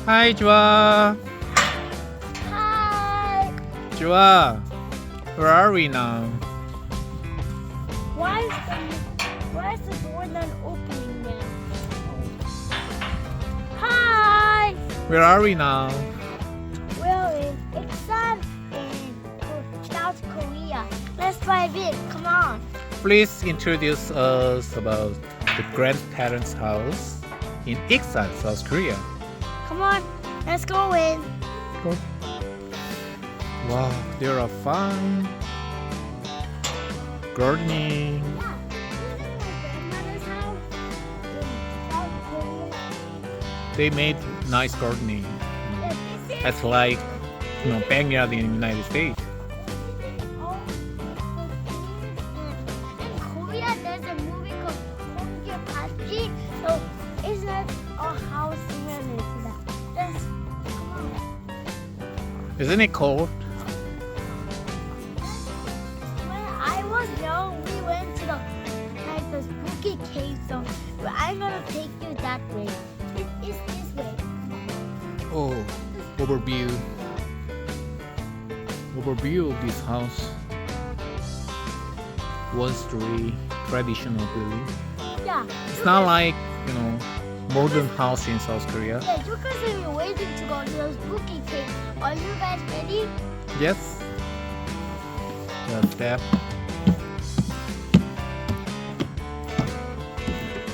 Hi, Joa. Hi. Joa, where are we now? Why is the door not opening now? Hi. Where are we now? We're in Iksan in South Korea. Let's drive in. Come on. Please introduce us about the grandparents' house in Iksan, South Korea. Come on. Let's go in. Go. Wow, there are fine gardening. Yeah, this is my grandmother's house in South Korea. They made nice gardening. Yeah, this is That's like backyard in the United States. In Korea, there's a movie called Hongye Pachi. So it's like a house similar to that. Just come on. Isn't it cold? When I was young, we went to the spooky cave. So I'm gonna take you that way. It's this way. Oh, overview of this house. 1-story traditional building. Yeah. It's not like modern house in South Korea. Yeah, you guys have been waiting to go to the spooky cave. Are you guys ready? Yes. The step.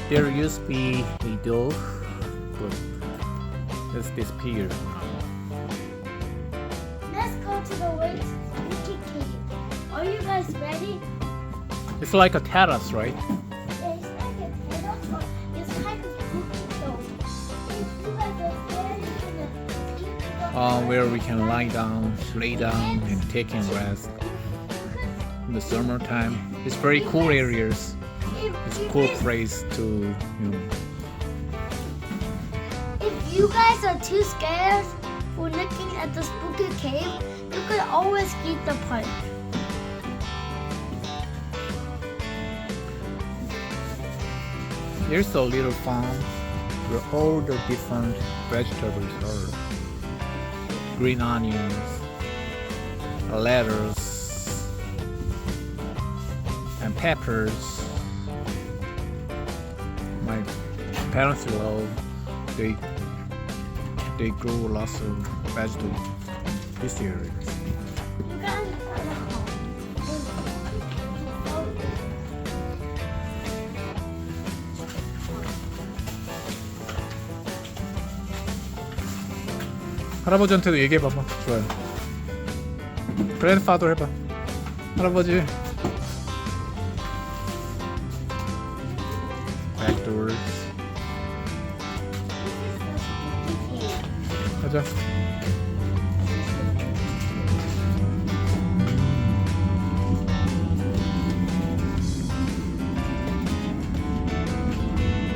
There used to be a door, but it's disappeared now. Let's go to the way spooky cave. Are you guys ready? It's like a terrace, right? Yeah, it's like a terrace, but it's kind of spooky. So if you guys are scared, you can Where we can lay down and taking rest in the summertime. It's very cool areas. It's a cool place to If you guys are too scared for looking at the spooky cave, you can always skip the part. There's a little farm where all the different vegetables are. Green onions, lettuce, and peppers. My parents love they grow lots of vegetables in this area. You guys are at home. 할아버지한테도 얘기해봐봐. 좋아요. grandfather 해봐. 할아버지. Back doors. 가자.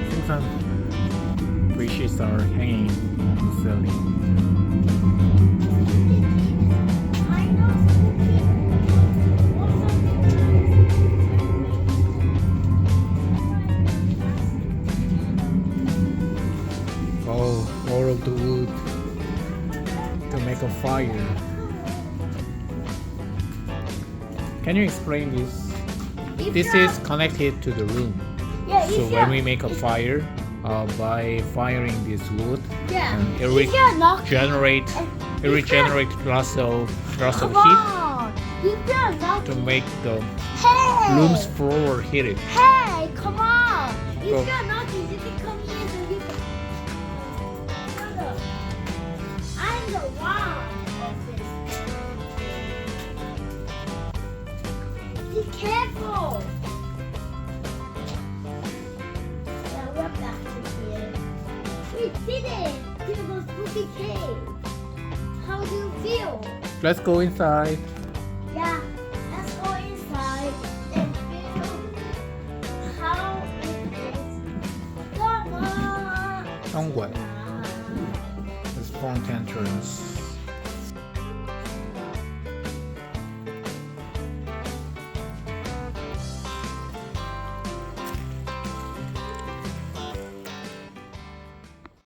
생선 fishes are hanging in the ceiling. Oh, all of the wood to make a fire. Can you explain this? This is connected to the room. Yeah, So when we make a fire, by firing this wood, and it will generate lots of Come heat on. If you're not to make the Hey! room's floor heated. Hey, come on! If Go. you're not easy to come here, so you can. Brother, I'm the one of this. Be careful! Yeah, we're back to here. We did it! To the spooky cave. How do you feel? Let's go inside. Yeah, let's go inside and feel how it is. Come on. 현관. It's front entrance.